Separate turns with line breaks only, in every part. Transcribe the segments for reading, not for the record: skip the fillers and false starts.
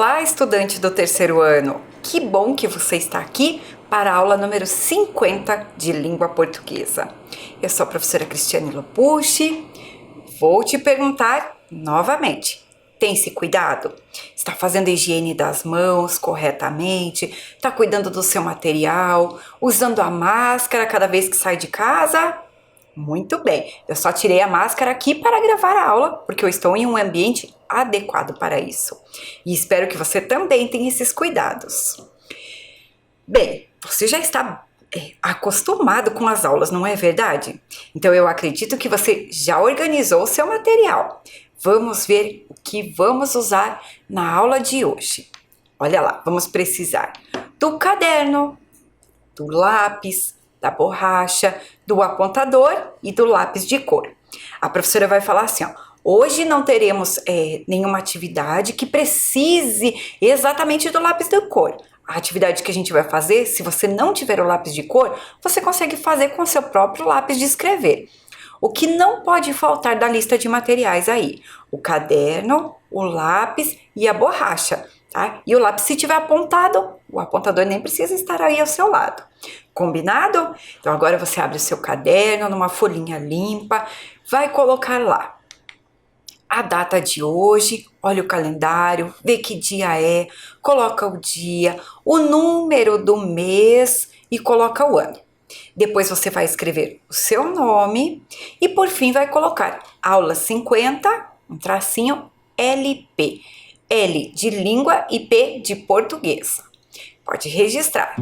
Olá, estudante do terceiro ano! Que bom que você está aqui para a aula número 50 de língua portuguesa. Eu sou a professora Cristiane Lopucci. Vou te perguntar novamente. Tem se cuidado? Está fazendo a higiene das mãos corretamente? Está cuidando do seu material? Usando a máscara cada vez que sai de casa? Muito bem, eu só tirei a máscara aqui para gravar a aula, porque eu estou em um ambiente adequado para isso. E espero que você também tenha esses cuidados. Bem, você já está acostumado com as aulas, não é verdade? Então eu acredito que você já organizou o seu material. Vamos ver o que vamos usar na aula de hoje. Olha lá, vamos precisar do caderno, do lápis, da borracha, do apontador e do lápis de cor. A professora vai falar assim, ó, hoje não teremos nenhuma atividade que precise exatamente do lápis de cor. A atividade que a gente vai fazer, se você não tiver o lápis de cor, você consegue fazer com o seu próprio lápis de escrever. O que não pode faltar da lista de materiais aí? O caderno, o lápis e a borracha. Tá? E o lápis, se tiver apontado, o apontador nem precisa estar aí ao seu lado. Combinado? Então agora você abre o seu caderno numa folhinha limpa, vai colocar lá a data de hoje, olha o calendário, vê que dia é, coloca o dia, o número do mês e coloca o ano. Depois você vai escrever o seu nome e por fim vai colocar aula 50, um tracinho LP. L de língua e P de português. Pode registrar.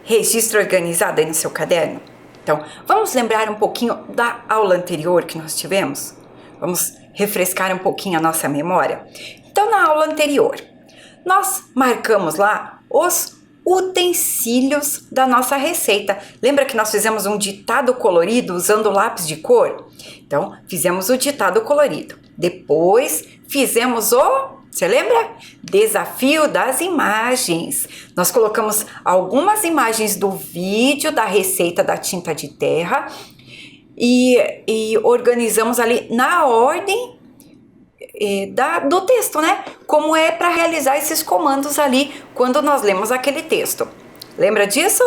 Registro organizado aí no seu caderno? Então, vamos lembrar um pouquinho da aula anterior que nós tivemos? Vamos refrescar um pouquinho a nossa memória? Então, na aula anterior, nós marcamos lá os utensílios da nossa receita. Lembra que nós fizemos um ditado colorido usando lápis de cor? Então, fizemos o ditado colorido. Depois, fizemos você lembra? Desafio das imagens. Nós colocamos algumas imagens do vídeo da receita da tinta de terra e organizamos ali na ordem do texto, né? Como é para realizar esses comandos ali quando nós lemos aquele texto. Lembra disso?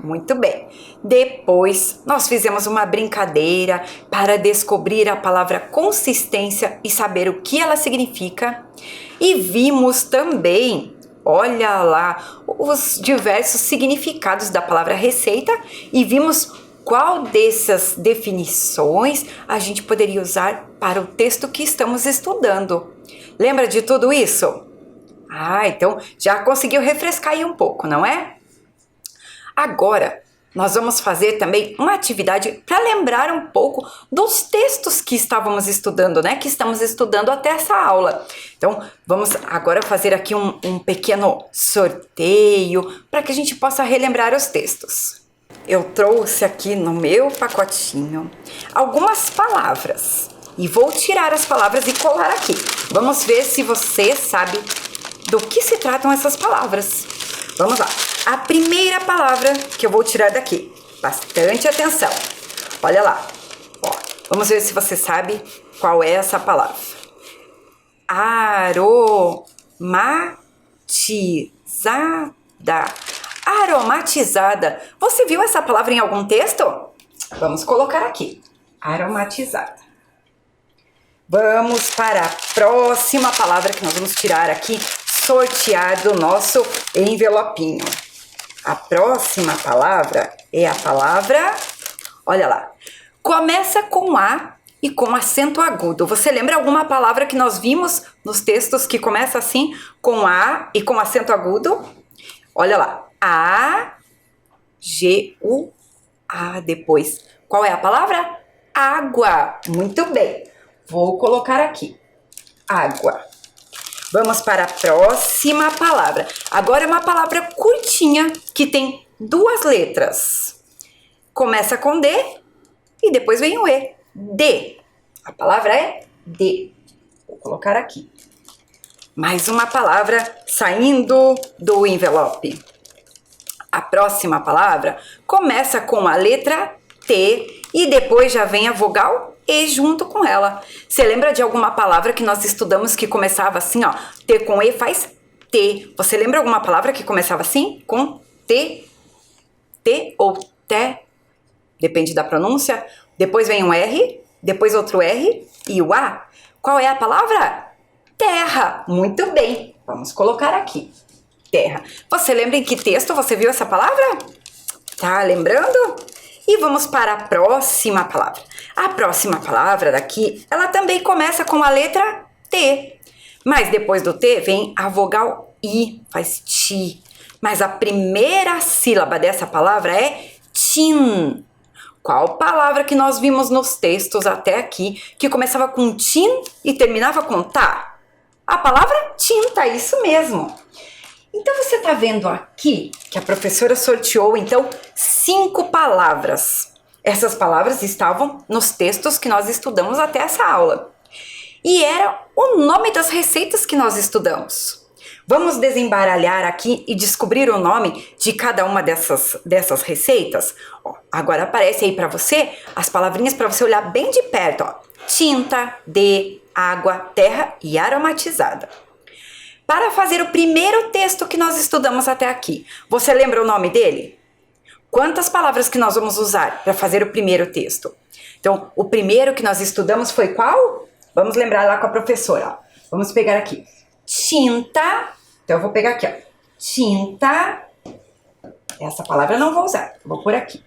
Muito bem. Depois, nós fizemos uma brincadeira para descobrir a palavra consistência e saber o que ela significa. E vimos também, olha lá, os diversos significados da palavra receita e vimos qual dessas definições a gente poderia usar para o texto que estamos estudando. Lembra de tudo isso? Então já conseguiu refrescar aí um pouco, não é? Agora, nós vamos fazer também uma atividade para lembrar um pouco dos textos que estávamos estudando, né? Que estamos estudando até essa aula. Então, vamos agora fazer aqui um pequeno sorteio para que a gente possa relembrar os textos. Eu trouxe aqui no meu pacotinho algumas palavras e vou tirar as palavras e colar aqui. Vamos ver se você sabe do que se tratam essas palavras. Vamos lá. A primeira palavra que eu vou tirar daqui. Bastante atenção. Olha lá. Vamos ver se você sabe qual é essa palavra. Aromatizada. Aromatizada. Você viu essa palavra em algum texto? Vamos colocar aqui. Aromatizada. Vamos para a próxima palavra que nós vamos tirar aqui, sortear do nosso envelopinho. A próxima palavra é a palavra, olha lá, começa com A e com acento agudo. Você lembra alguma palavra que nós vimos nos textos que começa assim, com A e com acento agudo? Olha lá, A-G-U-A depois. Qual é a palavra? Água. Muito bem. Vou colocar aqui. Água. Vamos para a próxima palavra. Agora é uma palavra curtinha que tem duas letras. Começa com D e depois vem o E. D. A palavra é D. Vou colocar aqui. Mais uma palavra saindo do envelope. A próxima palavra começa com a letra T e depois já vem a vogal E junto com ela. Você lembra de alguma palavra que nós estudamos que começava assim, ó? T com E faz T. Você lembra alguma palavra que começava assim? Com T? T ou T? Depende da pronúncia. Depois vem um R, depois outro R e o A. Qual é a palavra? Terra. Muito bem. Vamos colocar aqui. Terra. Você lembra em que texto você viu essa palavra? Tá lembrando? E vamos para a próxima palavra. A próxima palavra daqui, ela também começa com a letra T. Mas depois do T vem a vogal I, faz ti. Mas a primeira sílaba dessa palavra é tin. Qual palavra que nós vimos nos textos até aqui que começava com tin e terminava com tá? A palavra tinta, isso mesmo. Então você está vendo aqui que a professora sorteou então 5 palavras. Essas palavras estavam nos textos que nós estudamos até essa aula. E era o nome das receitas que nós estudamos. Vamos desembaralhar aqui e descobrir o nome de cada uma dessas receitas? Agora aparece aí para você as palavrinhas para você olhar bem de perto. Tinta, de, água, terra e aromatizada. Para fazer o primeiro texto que nós estudamos até aqui, você lembra o nome dele? Quantas palavras que nós vamos usar para fazer o primeiro texto? Então, o primeiro que nós estudamos foi qual? Vamos lembrar lá com a professora. Vamos pegar aqui. Tinta. Então, eu vou pegar aqui, ó. Tinta. Essa palavra eu não vou usar. Vou pôr aqui.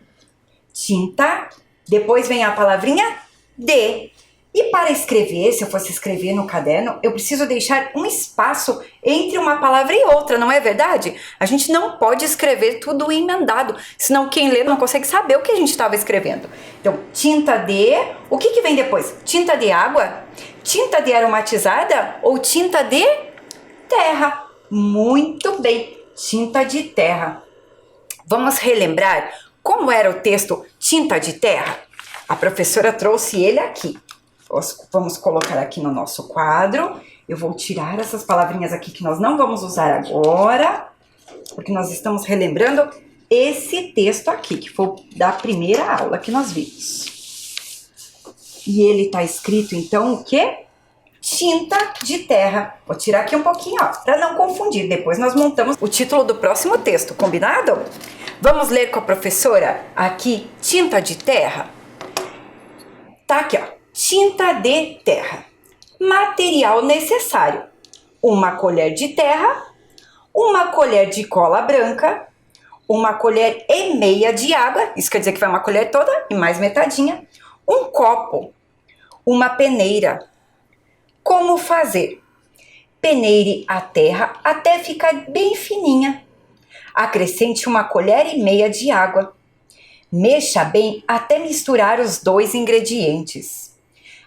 Tinta. Depois vem a palavrinha de. E para escrever, se eu fosse escrever no caderno, eu preciso deixar um espaço entre uma palavra e outra, não é verdade? A gente não pode escrever tudo emendado, senão quem lê não consegue saber o que a gente estava escrevendo. Então, tinta de... O que vem depois? Tinta de água? Tinta de aromatizada? Ou tinta de terra? Muito bem, tinta de terra. Vamos relembrar como era o texto Tinta de Terra? A professora trouxe ele aqui. Vamos colocar aqui no nosso quadro. Eu vou tirar essas palavrinhas aqui que nós não vamos usar agora, porque nós estamos relembrando esse texto aqui, que foi da primeira aula que nós vimos. E ele está escrito, então, o quê? Tinta de terra. Vou tirar aqui um pouquinho, ó, para não confundir. Depois nós montamos o título do próximo texto, combinado? Vamos ler com a professora aqui, tinta de terra? Tá aqui, ó. Tinta de terra. Material necessário: uma colher de terra, uma colher de cola branca, uma colher e meia de água, isso quer dizer que vai uma colher toda e mais metadinha, um copo, uma peneira. Como fazer? Peneire a terra até ficar bem fininha. Acrescente uma colher e meia de água. Mexa bem até misturar os dois ingredientes.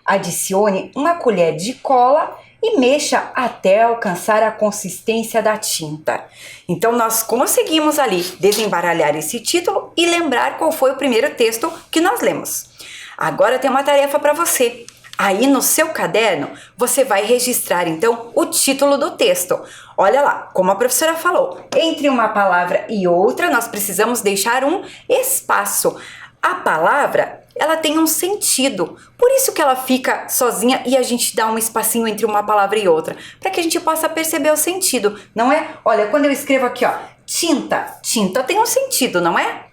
Adicione uma colher de cola e mexa até alcançar a consistência da tinta. Então nós conseguimos ali desembaralhar esse título e lembrar qual foi o primeiro texto que nós lemos. Agora tem uma tarefa para você. Aí no seu caderno você vai registrar então o título do texto. Olha lá, como a professora falou, entre uma palavra e outra nós precisamos deixar um espaço. A palavra, ela tem um sentido, por isso que ela fica sozinha e a gente dá um espacinho entre uma palavra e outra, para que a gente possa perceber o sentido, não é? Olha, quando eu escrevo aqui, ó, tinta, tinta tem um sentido, não é?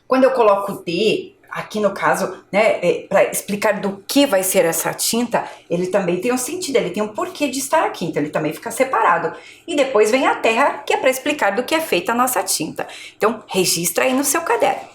Quando eu coloco D, aqui no caso, né, para explicar do que vai ser essa tinta, ele também tem um sentido, ele tem um porquê de estar aqui, então ele também fica separado. E depois vem a terra, que é para explicar do que é feita a nossa tinta. Então, registra aí no seu caderno.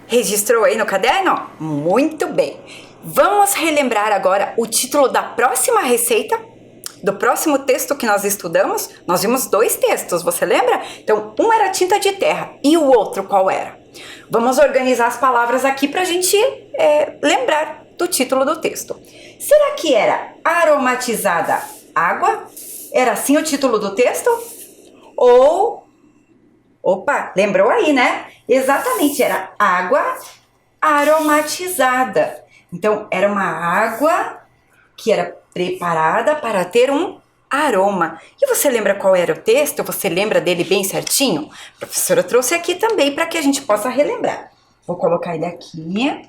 Registrou aí no caderno? Muito bem! Vamos relembrar agora o título da próxima receita, do próximo texto que nós estudamos. Nós vimos 2 textos, você lembra? Então, um era tinta de terra e o outro qual era? Vamos organizar as palavras aqui para a gente lembrar do título do texto. Será que era aromatizada água? Era assim o título do texto? Ou... Opa, lembrou aí, né? Exatamente, era água aromatizada. Então, era uma água que era preparada para ter um aroma. E você lembra qual era o texto? Você lembra dele bem certinho? A professora trouxe aqui também para que a gente possa relembrar. Vou colocar ele aqui.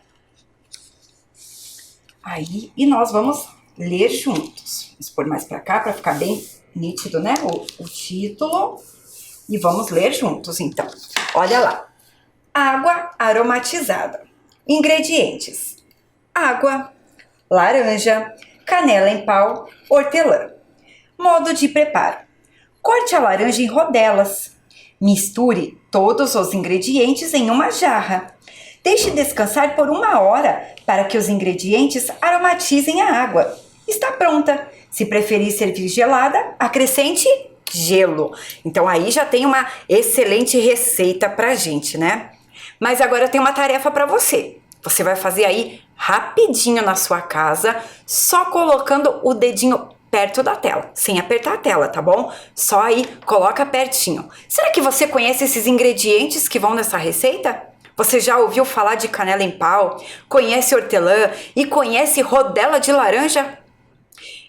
Aí, e nós vamos ler juntos. Vamos pôr mais para cá para ficar bem nítido, né? O título. E vamos ler juntos, então. Olha lá. Água aromatizada. Ingredientes: água, laranja, canela em pau, hortelã. Modo de preparo: corte a laranja em rodelas. Misture todos os ingredientes em uma jarra. Deixe descansar por 1 hora para que os ingredientes aromatizem a água. Está pronta. Se preferir servir gelada, acrescente gelo. Então aí já tem uma excelente receita pra gente, né? Mas agora eu tenho uma tarefa para você. Você vai fazer aí rapidinho na sua casa, só colocando o dedinho perto da tela, sem apertar a tela, tá bom? Só aí coloca pertinho. Será que você conhece esses ingredientes que vão nessa receita? Você já ouviu falar de canela em pau? Conhece hortelã e conhece rodela de laranja?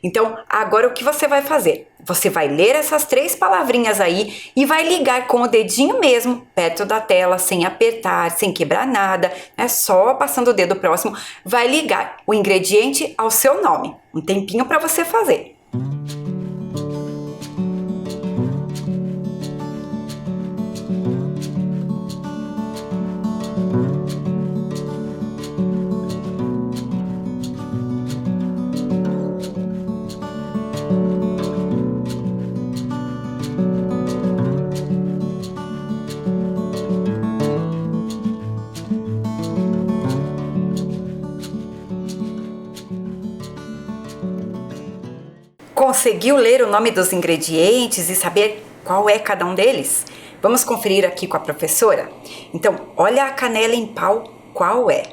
Então, agora o que você vai fazer? Você vai ler essas 3 palavrinhas aí e vai ligar com o dedinho mesmo, perto da tela, sem apertar, sem quebrar nada, né? Só passando o dedo próximo, vai ligar o ingrediente ao seu nome. Um tempinho para você fazer. Conseguiu ler o nome dos ingredientes e saber qual é cada um deles? Vamos conferir aqui com a professora? Então, olha a canela em pau, qual é?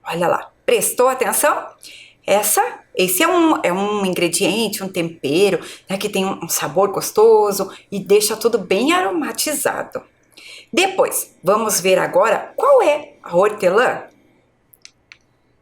Olha lá, prestou atenção? Esse é um ingrediente, um tempero, né, que tem um sabor gostoso e deixa tudo bem aromatizado. Depois, vamos ver agora qual é a hortelã?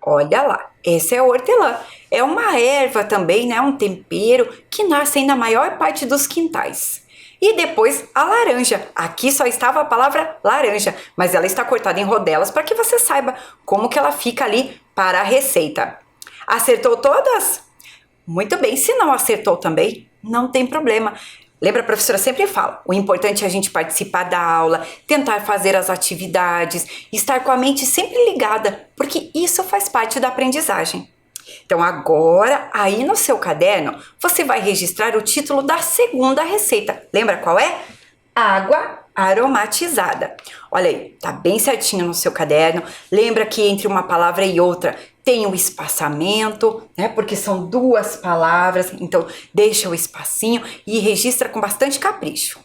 Olha lá, essa é a hortelã. É uma erva também, né? Um tempero que nasce aí na maior parte dos quintais. E depois a laranja. Aqui só estava a palavra laranja, mas ela está cortada em rodelas para que você saiba como que ela fica ali para a receita. Acertou todas? Muito bem, se não acertou também, não tem problema. Lembra, a professora sempre fala, o importante é a gente participar da aula, tentar fazer as atividades, estar com a mente sempre ligada, porque isso faz parte da aprendizagem. Então agora, aí no seu caderno, você vai registrar o título da segunda receita. Lembra qual é? Água aromatizada. Olha aí, tá bem certinho no seu caderno. Lembra que entre uma palavra e outra tem o espaçamento, né? Porque são 2 palavras, então deixa o espacinho e registra com bastante capricho.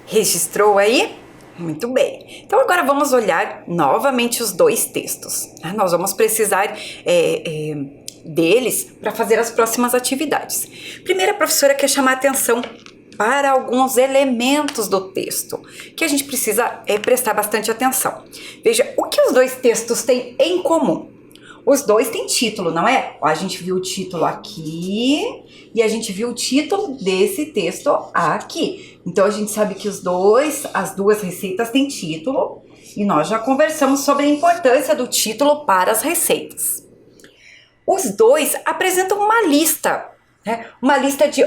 Registrou aí? Muito bem. Então agora vamos olhar novamente os 2 textos. Nós vamos precisar deles para fazer as próximas atividades. Primeiro, a professora quer chamar a atenção para alguns elementos do texto que a gente precisa prestar bastante atenção. Veja, o que os 2 textos têm em comum? Os dois têm título, não é? A gente viu o título aqui e a gente viu o título desse texto aqui. Então, a gente sabe que as duas receitas têm título e nós já conversamos sobre a importância do título para as receitas. Os dois apresentam uma lista, né? Uma lista de,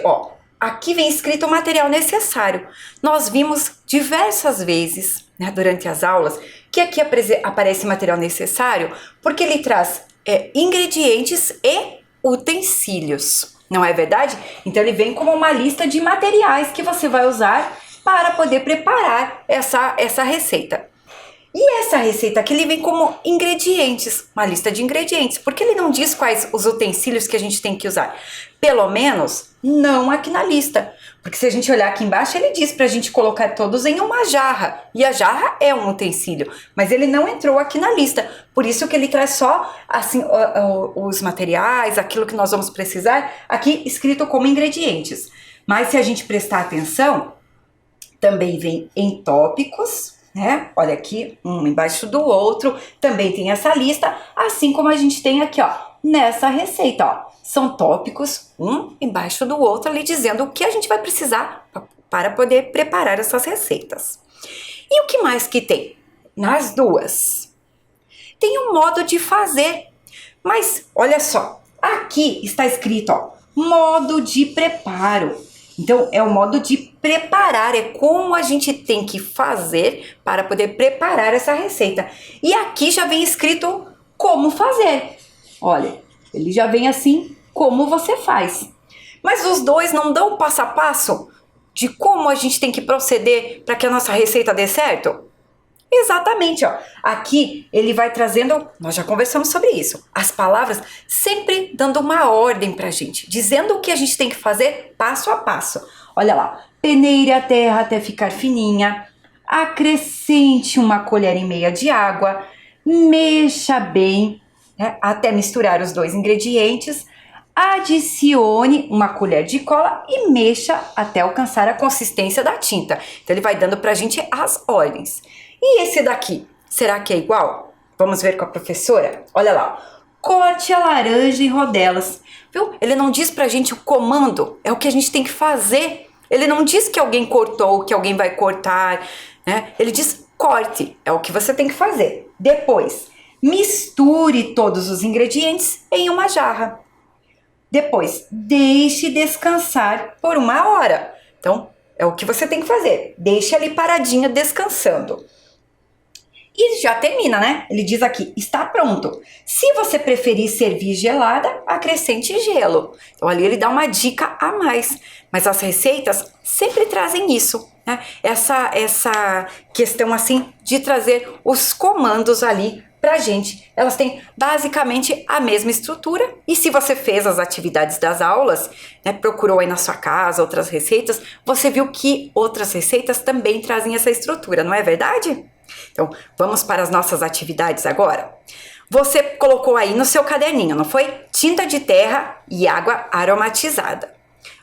aqui vem escrito o material necessário. Nós vimos diversas vezes, né, durante as aulas, que aqui aparece material necessário porque ele traz ingredientes e utensílios, não é verdade? Então ele vem como uma lista de materiais que você vai usar para poder preparar essa receita. E essa receita aqui ele vem como ingredientes, uma lista de ingredientes, porque ele não diz quais os utensílios que a gente tem que usar. Pelo menos não aqui na lista, porque se a gente olhar aqui embaixo ele diz pra gente colocar todos em uma jarra, e a jarra é um utensílio, mas ele não entrou aqui na lista, por isso que ele traz só assim os materiais, aquilo que nós vamos precisar, aqui escrito como ingredientes. Mas se a gente prestar atenção, também vem em tópicos, né? Olha aqui, um embaixo do outro, também tem essa lista, assim como a gente tem aqui, nessa receita, são tópicos, um embaixo do outro, ali dizendo o que a gente vai precisar para poder preparar essas receitas. E o que mais que tem? Nas duas. Tem um modo de fazer, mas olha só, aqui está escrito, modo de preparo. Então, é o modo de preparar, é como a gente tem que fazer para poder preparar essa receita. E aqui já vem escrito como fazer. Olha, ele já vem assim, como você faz. Mas os dois não dão passo a passo de como a gente tem que proceder para que a nossa receita dê certo? Exatamente, aqui ele vai trazendo, nós já conversamos sobre isso, as palavras sempre dando uma ordem pra gente, dizendo o que a gente tem que fazer passo a passo. Olha lá, peneire a terra até ficar fininha, acrescente 1,5 colheres de água, mexa bem, né, até misturar os dois ingredientes, adicione 1 colher de cola e mexa até alcançar a consistência da tinta. Então ele vai dando pra gente as ordens. E esse daqui, será que é igual? Vamos ver com a professora? Olha lá, corte a laranja em rodelas, viu? Ele não diz pra gente o comando, é o que a gente tem que fazer. Ele não diz que alguém cortou, que alguém vai cortar, né? Ele diz corte, é o que você tem que fazer. Depois, misture todos os ingredientes em uma jarra. Depois, deixe descansar por 1 hora. Então, é o que você tem que fazer. Deixe ali paradinho, descansando. E já termina, né? Ele diz aqui, está pronto. Se você preferir servir gelada, acrescente gelo. Então ali ele dá uma dica a mais. Mas as receitas sempre trazem isso, né? Essa questão assim de trazer os comandos ali pra gente. Elas têm basicamente a mesma estrutura. E se você fez as atividades das aulas, né, procurou aí na sua casa outras receitas, você viu que outras receitas também trazem essa estrutura, não é verdade? Então, vamos para as nossas atividades agora? Você colocou aí no seu caderninho, não foi? Tinta de terra e água aromatizada.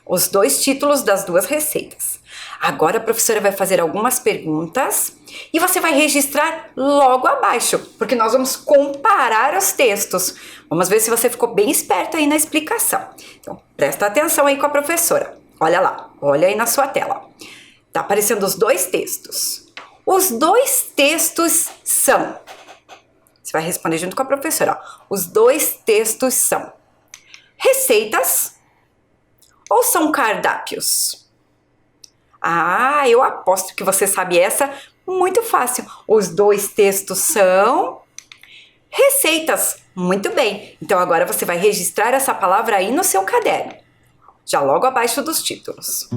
Os dois títulos das duas receitas. Agora a professora vai fazer algumas perguntas e você vai registrar logo abaixo, porque nós vamos comparar os textos. Vamos ver se você ficou bem esperto aí na explicação. Então, presta atenção aí com a professora. Olha lá, olha aí na sua tela. Tá aparecendo os dois textos. Os dois textos são... Você vai responder junto com a professora. Os dois textos são receitas ou são cardápios? Ah, eu aposto que você sabe essa muito fácil. Os dois textos são receitas. Muito bem. Então agora você vai registrar essa palavra aí no seu caderno, já logo abaixo dos títulos.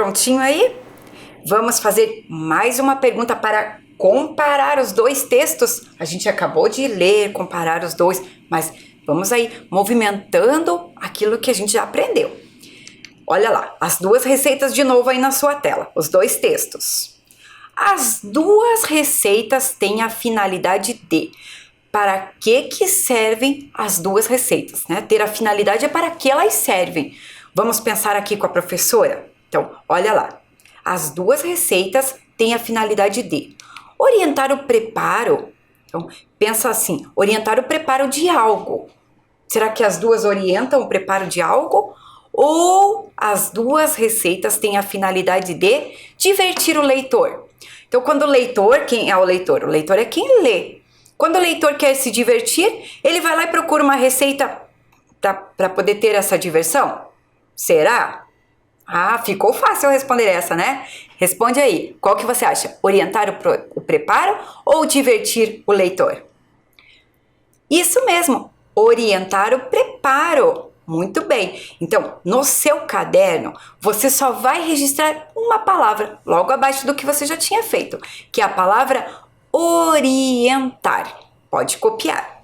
prontinho aí? Vamos fazer mais uma pergunta para comparar os dois textos. A gente acabou de ler, comparar os dois, mas vamos aí movimentando aquilo que a gente já aprendeu. Olha lá, as duas receitas de novo aí na sua tela, os dois textos. As duas receitas têm a finalidade de... Para que servem as duas receitas, né? Ter a finalidade é para que elas servem. Vamos pensar aqui com a professora? Então, olha lá. As duas receitas têm a finalidade de orientar o preparo. Então, pensa assim, orientar o preparo de algo. Será que as duas orientam o preparo de algo? Ou as duas receitas têm a finalidade de divertir o leitor? Então, quando o leitor, quem é o leitor? O leitor é quem lê. Quando o leitor quer se divertir, ele vai lá e procura uma receita para poder ter essa diversão? Será? Ah, ficou fácil responder essa, né? Responde aí, qual que você acha? Orientar o preparo ou divertir o leitor? Isso mesmo, orientar o preparo. Muito bem. Então, no seu caderno, você só vai registrar uma palavra, logo abaixo do que você já tinha feito, que é a palavra orientar. Pode copiar.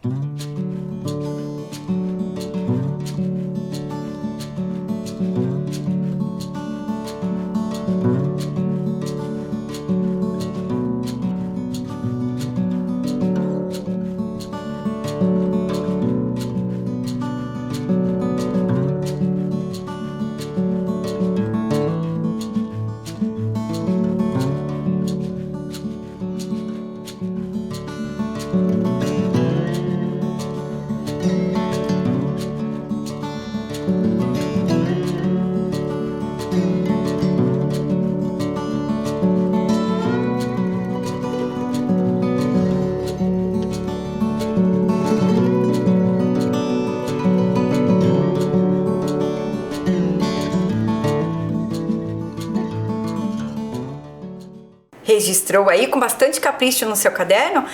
Registrou aí com bastante capricho no seu caderno?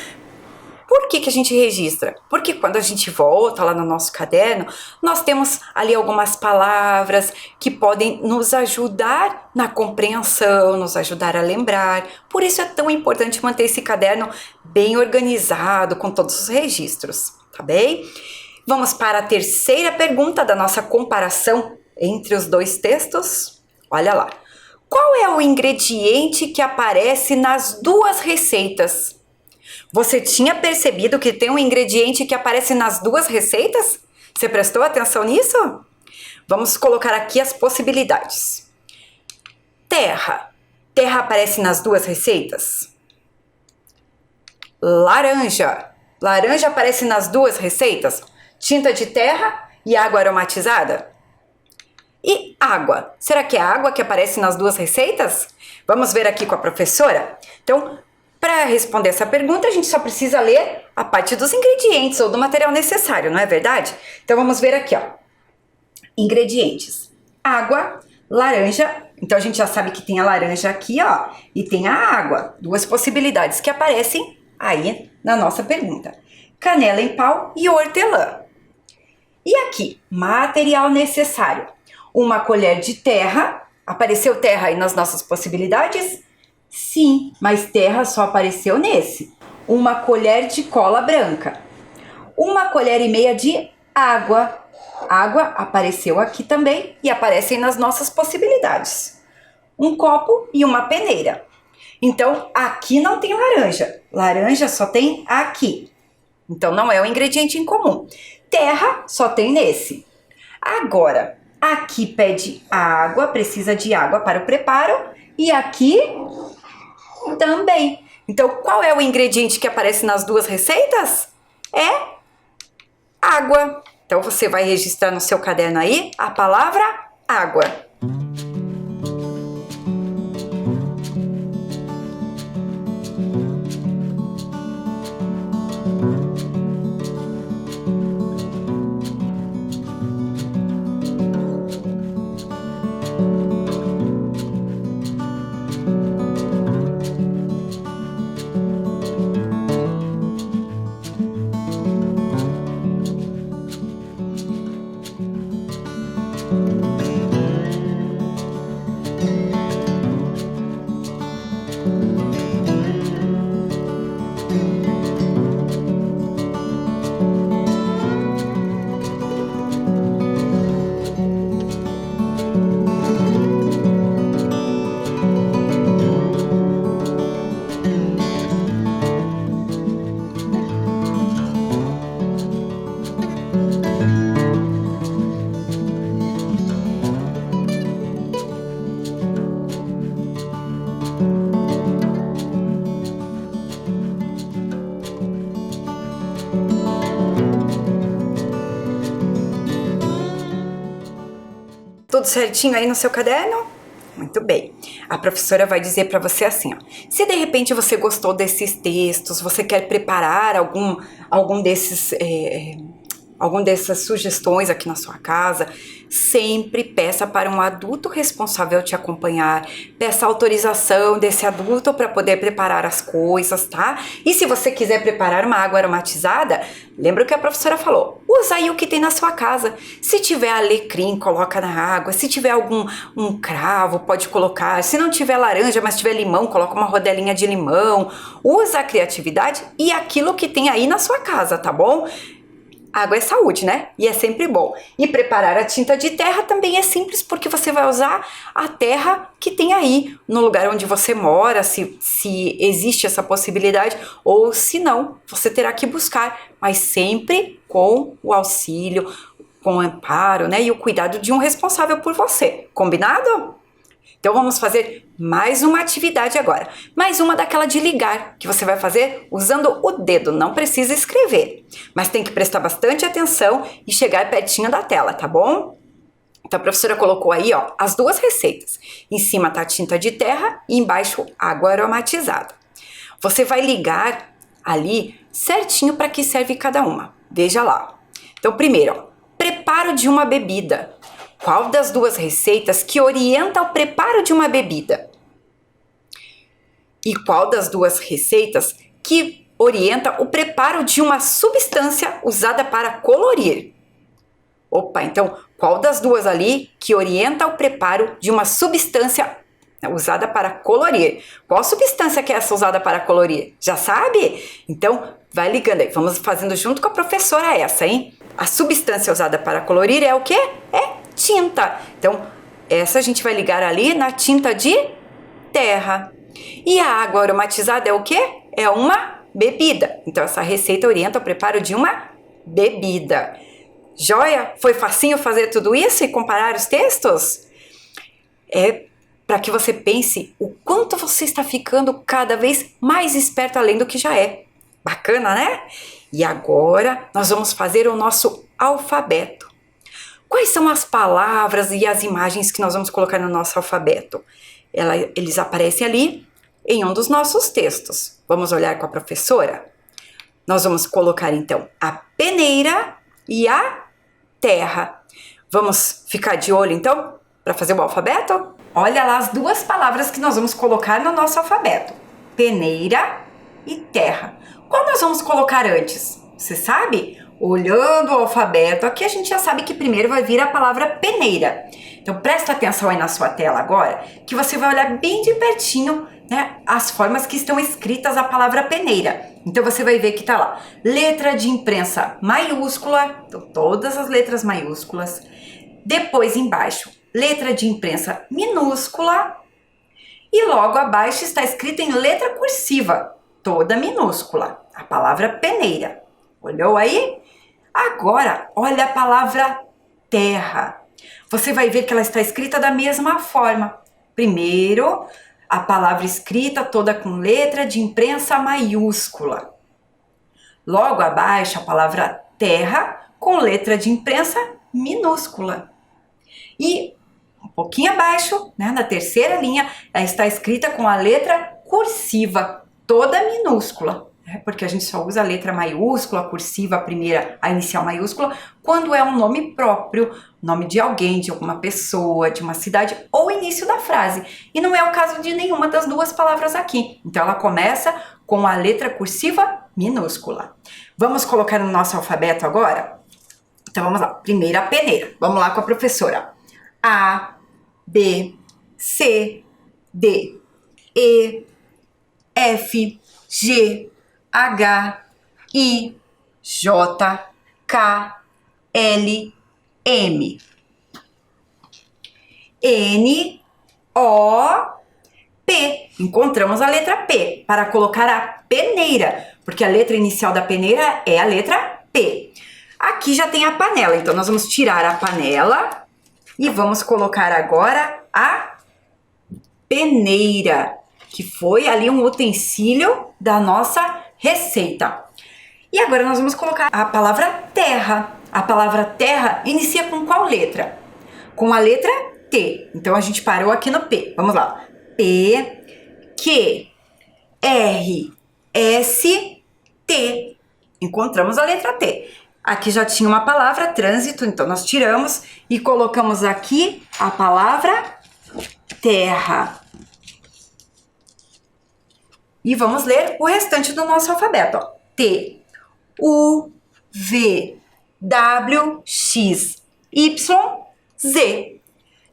Por que a gente registra? Porque quando a gente volta lá no nosso caderno, nós temos ali algumas palavras que podem nos ajudar na compreensão, nos ajudar a lembrar. Por isso é tão importante manter esse caderno bem organizado, com todos os registros, tá bem? Vamos para a terceira pergunta da nossa comparação entre os dois textos. Olha lá. Qual é o ingrediente que aparece nas duas receitas? Você tinha percebido que tem um ingrediente que aparece nas duas receitas? Você prestou atenção nisso? Vamos colocar aqui as possibilidades. Terra. Terra aparece nas duas receitas? Laranja. Laranja aparece nas duas receitas? Tinta de terra e água aromatizada? E água? Será que é a água que aparece nas duas receitas? Vamos ver aqui com a professora? Então, para responder essa pergunta, a gente só precisa ler a parte dos ingredientes ou do material necessário, não é verdade? Então, vamos ver aqui, ó. Ingredientes. Água, laranja. Então, a gente já sabe que tem a laranja aqui, ó. E tem a água. Duas possibilidades que aparecem aí na nossa pergunta. Canela em pau e hortelã. E aqui, material necessário. Uma colher de terra. Apareceu terra aí nas nossas possibilidades? Sim, mas terra só apareceu nesse. Uma colher de cola branca. Uma colher e meia de água. Água apareceu aqui também e aparecem nas nossas possibilidades. Um copo e uma peneira. Então, aqui não tem laranja. Laranja só tem aqui. Então, não é um ingrediente em comum. Terra só tem nesse. Agora, aqui pede água, precisa de água para o preparo. E aqui também. Então, qual é o ingrediente que aparece nas duas receitas? É água. Então, você vai registrar no seu caderno aí a palavra água. tudo certinho aí no seu caderno? Muito bem. A professora vai dizer para você assim, ó, se de repente você gostou desses textos, você quer preparar algum dessas sugestões aqui na sua casa, sempre peça para um adulto responsável te acompanhar, peça autorização desse adulto para poder preparar as coisas, tá? E se você quiser preparar uma água aromatizada, lembra o que a professora falou, usa aí o que tem na sua casa. Se tiver alecrim, coloca na água, se tiver um cravo, pode colocar, se não tiver laranja, mas tiver limão, coloca uma rodelinha de limão, usa a criatividade e aquilo que tem aí na sua casa, tá bom? Água é saúde, né? E é sempre bom. E preparar a tinta de terra também é simples, porque você vai usar a terra que tem aí no lugar onde você mora, se existe essa possibilidade, ou se não, você terá que buscar, mas sempre com o auxílio, com o amparo, né? E o cuidado de um responsável por você. Combinado? Então vamos fazer mais uma atividade agora, mais uma daquela de ligar, que você vai fazer usando o dedo, não precisa escrever, mas tem que prestar bastante atenção e chegar pertinho da tela, tá bom? Então a professora colocou aí, ó, as duas receitas, em cima tá a tinta de terra e embaixo água aromatizada. Você vai ligar ali certinho para que serve cada uma, veja lá. Então primeiro, ó, preparo de uma bebida. Qual das duas receitas que orienta o preparo de uma bebida? E qual das duas receitas que orienta o preparo de uma substância usada para colorir? Opa, então, qual das duas ali que orienta o preparo de uma substância usada para colorir? Qual substância que é essa usada para colorir? Já sabe? Então, vai ligando aí. Vamos fazendo junto com a professora essa, hein? A substância usada para colorir é o quê? É tinta. Então, essa a gente vai ligar ali na tinta de terra. E a água aromatizada é o quê? É uma bebida. Então, essa receita orienta o preparo de uma bebida. Joia? Foi facinho fazer tudo isso e comparar os textos? É para que você pense o quanto você está ficando cada vez mais esperto além do que já é. Bacana, né? E agora nós vamos fazer o nosso alfabeto. Quais são as palavras e as imagens que nós vamos colocar no nosso alfabeto? Eles aparecem ali em um dos nossos textos. Vamos olhar com a professora? Nós vamos colocar então a peneira e a terra. Vamos ficar de olho então para fazer o alfabeto? Olha lá as duas palavras que nós vamos colocar no nosso alfabeto: peneira e terra. Qual nós vamos colocar antes? Você sabe? Olhando o alfabeto, aqui a gente já sabe que primeiro vai vir a palavra peneira. Então presta atenção aí na sua tela agora, que você vai olhar bem de pertinho, né, as formas que estão escritas a palavra peneira. Então você vai ver que tá lá, letra de imprensa maiúscula, então todas as letras maiúsculas. Depois embaixo, letra de imprensa minúscula. E logo abaixo está escrito em letra cursiva, toda minúscula, a palavra peneira. Olhou aí? Agora, olha a palavra terra. Você vai ver que ela está escrita da mesma forma. Primeiro, a palavra escrita toda com letra de imprensa maiúscula. Logo abaixo, a palavra terra com letra de imprensa minúscula. E um pouquinho abaixo, né, na terceira linha, ela está escrita com a letra cursiva, toda minúscula. Porque a gente só usa a letra maiúscula, a cursiva, a primeira, a inicial maiúscula, quando é um nome próprio, nome de alguém, de alguma pessoa, de uma cidade, ou início da frase. E não é o caso de nenhuma das duas palavras aqui. Então ela começa com a letra cursiva minúscula. Vamos colocar no nosso alfabeto agora? Então vamos lá. Primeiro a peneira. Vamos lá com a professora. A, B, C, D, E, F, G, H, I, J, K, L, M, N, O, P. Encontramos a letra P para colocar a peneira, porque a letra inicial da peneira é a letra P. Aqui já tem a panela, então nós vamos tirar a panela e vamos colocar agora a peneira, que foi ali um utensílio da nossa receita. E agora nós vamos colocar a palavra terra. A palavra terra inicia com qual letra? Com a letra T. Então a gente parou aqui no P. Vamos lá. P, Q, R, S, T. Encontramos a letra T. Aqui já tinha uma palavra, trânsito, então nós tiramos e colocamos aqui a palavra terra. E vamos ler o restante do nosso alfabeto. Ó. T, U, V, W, X, Y, Z.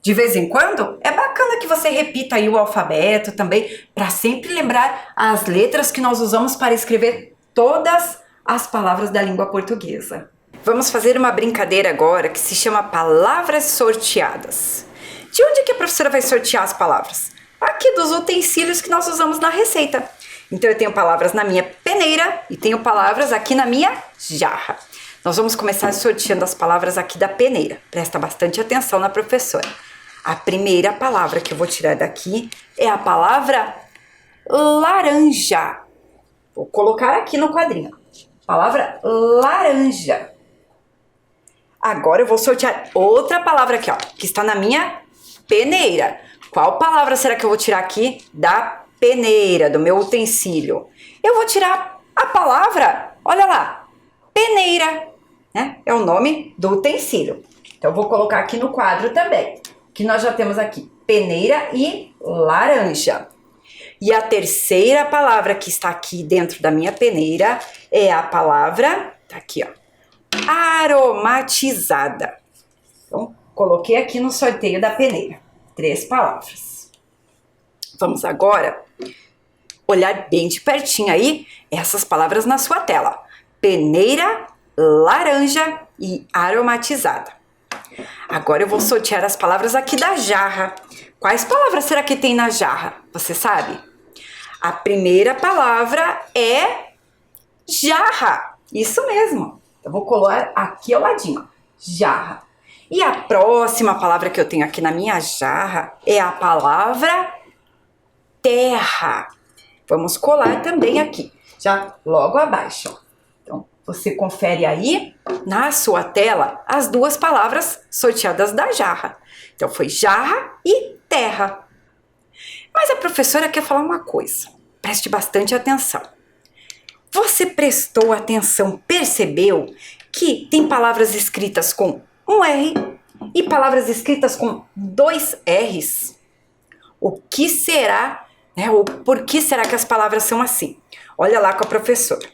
De vez em quando, é bacana que você repita aí o alfabeto também, para sempre lembrar as letras que nós usamos para escrever todas as palavras da língua portuguesa. Vamos fazer uma brincadeira agora que se chama palavras sorteadas. De onde que a professora vai sortear as palavras? Aqui dos utensílios que nós usamos na receita. Então eu tenho palavras na minha peneira e tenho palavras aqui na minha jarra. Nós vamos começar sorteando as palavras aqui da peneira. Presta bastante atenção na professora. A primeira palavra que eu vou tirar daqui é a palavra laranja. Vou colocar aqui no quadrinho. Palavra laranja. Agora eu vou sortear outra palavra aqui, ó, que está na minha peneira. Qual palavra será que eu vou tirar aqui da peneira, do meu utensílio? Eu vou tirar a palavra, olha lá, peneira, né? É o nome do utensílio. Então eu vou colocar aqui no quadro também, que nós já temos aqui peneira e laranja. E a terceira palavra que está aqui dentro da minha peneira é a palavra, tá aqui, ó, aromatizada. Então, coloquei aqui no sorteio da peneira. 3 palavras. Vamos agora olhar bem de pertinho aí essas palavras na sua tela. Peneira, laranja e aromatizada. Agora eu vou sortear as palavras aqui da jarra. Quais palavras será que tem na jarra? Você sabe? A primeira palavra é jarra. Isso mesmo. Eu vou colar aqui ao ladinho. Jarra. E a próxima palavra que eu tenho aqui na minha jarra é a palavra terra. Vamos colar também aqui, já logo abaixo. Então, você confere aí na sua tela as 2 palavras sorteadas da jarra. Então, foi jarra e terra. Mas a professora quer falar uma coisa. Preste bastante atenção. Você prestou atenção, percebeu que tem palavras escritas com um R e palavras escritas com 2 R's? O que será, né? Ou por que será que as palavras são assim? Olha lá com a professora.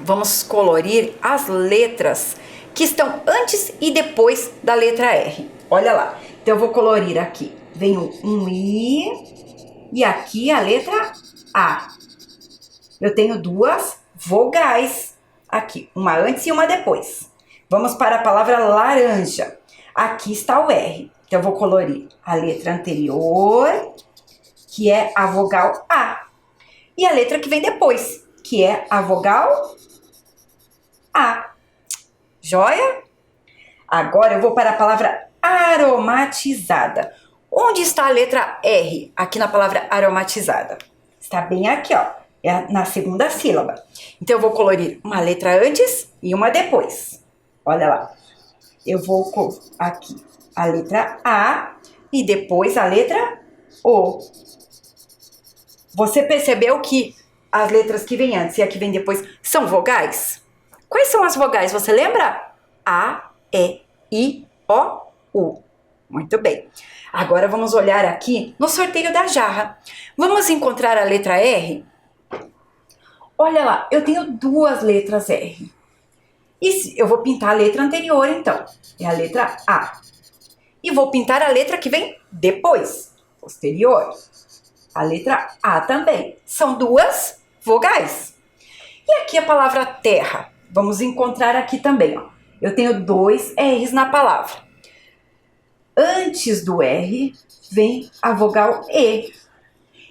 Vamos colorir as letras que estão antes e depois da letra R. Olha lá. Então eu vou colorir aqui. Vem um I e aqui a letra A. Eu tenho 2 vogais aqui, uma antes e uma depois. Vamos para a palavra laranja. Aqui está o R. Então, eu vou colorir a letra anterior, que é a vogal A. E a letra que vem depois, que é a vogal A. Joia? Agora eu vou para a palavra aromatizada. Onde está a letra R aqui na palavra aromatizada? Está bem aqui, ó. É na segunda sílaba. Então, eu vou colorir uma letra antes e uma depois. Olha lá. Eu vou aqui a letra A e depois a letra O. Você percebeu que as letras que vêm antes e a que vem depois são vogais? Quais são as vogais? Você lembra? A, E, I, O, U. Muito bem. Agora vamos olhar aqui no sorteio da jarra. Vamos encontrar a letra R? Olha lá, eu tenho 2 letras R. E eu vou pintar a letra anterior, então. É a letra A. E vou pintar a letra que vem depois, posterior. A letra A também. São 2 vogais. E aqui a palavra terra. Vamos encontrar aqui também, ó. Eu tenho 2 R's na palavra. Antes do R vem a vogal E.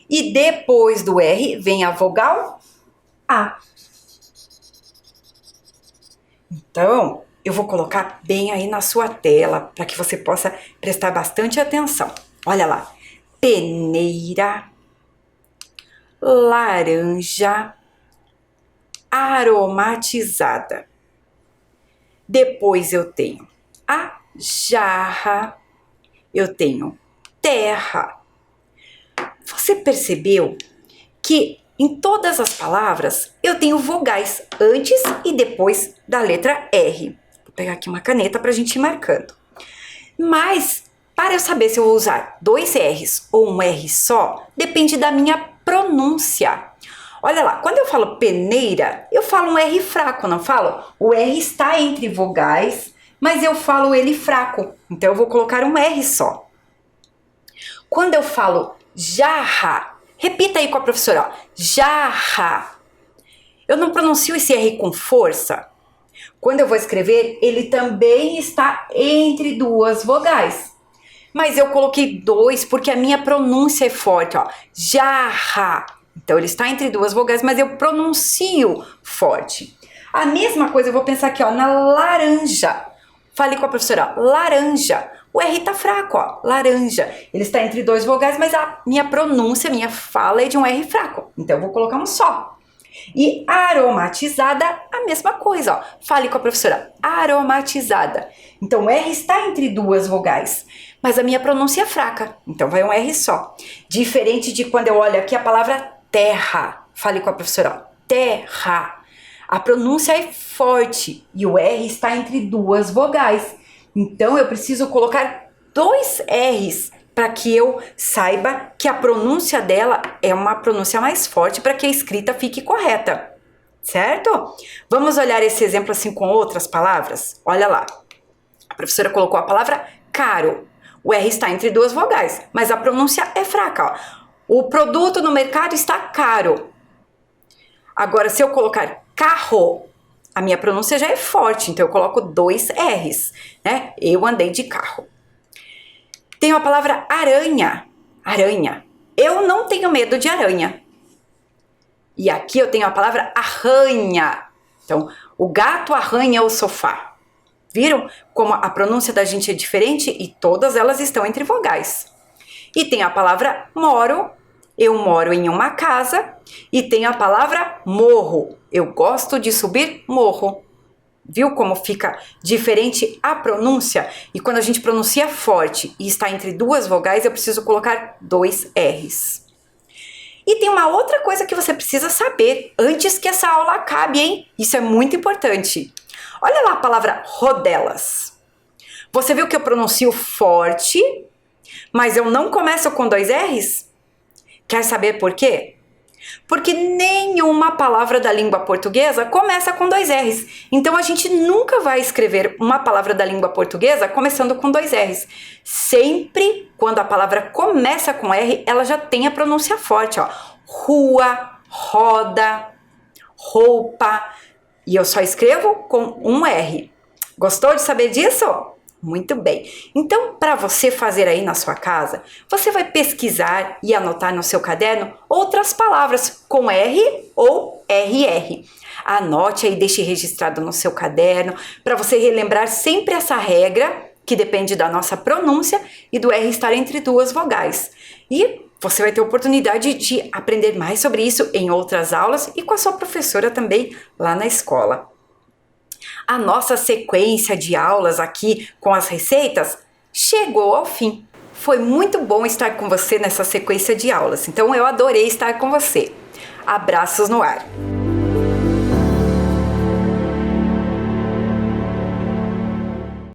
E depois do R vem a vogal A. Então, eu vou colocar bem aí na sua tela para que você possa prestar bastante atenção. Olha lá. Peneira, laranja, aromatizada. Depois eu tenho a jarra eu tenho terra. Você percebeu que em todas as palavras eu tenho vogais antes e depois da letra R. Vou pegar aqui uma caneta para a gente ir marcando. Mas, para eu saber se eu vou usar 2 R's ou um R só, depende da minha pronúncia. Olha lá, quando eu falo peneira, eu falo um R fraco, não falo? O R está entre vogais, mas eu falo ele fraco. Então, eu vou colocar um R só. Quando eu falo jarra, repita aí com a professora, ó, jarra. Eu não pronuncio esse R com força. Quando eu vou escrever, ele também está entre 2 vogais. Mas eu coloquei 2 porque a minha pronúncia é forte, ó. Jarra. Então, ele está entre 2 vogais, mas eu pronuncio forte. A mesma coisa eu vou pensar aqui, ó, na laranja. Falei com a professora, ó, laranja. O R tá fraco, ó, laranja. Ele está entre 2 vogais, mas a minha pronúncia, minha fala é de um R fraco. Então, eu vou colocar um só. E aromatizada, a mesma coisa, ó. Fale com a professora, aromatizada. Então, o R está entre 2 vogais, mas a minha pronúncia é fraca. Então, vai um R só. Diferente de quando eu olho aqui a palavra terra. Fale com a professora, ó, terra. A pronúncia é forte e o R está entre 2 vogais. Então, eu preciso colocar 2 R's para que eu saiba que a pronúncia dela é uma pronúncia mais forte para que a escrita fique correta, certo? Vamos olhar esse exemplo assim com outras palavras? Olha lá, a professora colocou a palavra caro. O R está entre 2 vogais, mas a pronúncia é fraca, ó. O produto no mercado está caro. Agora, se eu colocar carro, a minha pronúncia já é forte, então eu coloco 2 R's, né? Eu andei de carro. Tenho a palavra aranha. Aranha. Eu não tenho medo de aranha. E aqui eu tenho a palavra arranha. Então, o gato arranha o sofá. Viram como a pronúncia da gente é diferente e todas elas estão entre vogais. E tem a palavra moro. Eu moro em uma casa. E tem a palavra morro. Eu gosto de subir morro. Viu como fica diferente a pronúncia? E quando a gente pronuncia forte e está entre 2 vogais, eu preciso colocar 2 R's. E tem uma outra coisa que você precisa saber antes que essa aula acabe, hein? Isso é muito importante. Olha lá a palavra rodelas. Você viu que eu pronuncio forte, mas eu não começo com 2 R's? Quer saber por quê? Porque nenhuma palavra da língua portuguesa começa com 2 R's. Então, a gente nunca vai escrever uma palavra da língua portuguesa começando com 2 R's. Sempre, quando a palavra começa com R, ela já tem a pronúncia forte, ó. Rua, roda, roupa. E eu só escrevo com um R. Gostou de saber disso? Muito bem. Então, para você fazer aí na sua casa, você vai pesquisar e anotar no seu caderno outras palavras com R ou RR. Anote aí, deixe registrado no seu caderno, para você relembrar sempre essa regra, que depende da nossa pronúncia e do R estar entre 2 vogais. E você vai ter oportunidade de aprender mais sobre isso em outras aulas e com a sua professora também lá na escola. A nossa sequência de aulas aqui com as receitas chegou ao fim. Foi muito bom estar com você nessa sequência de aulas, então eu adorei estar com você. Abraços no ar!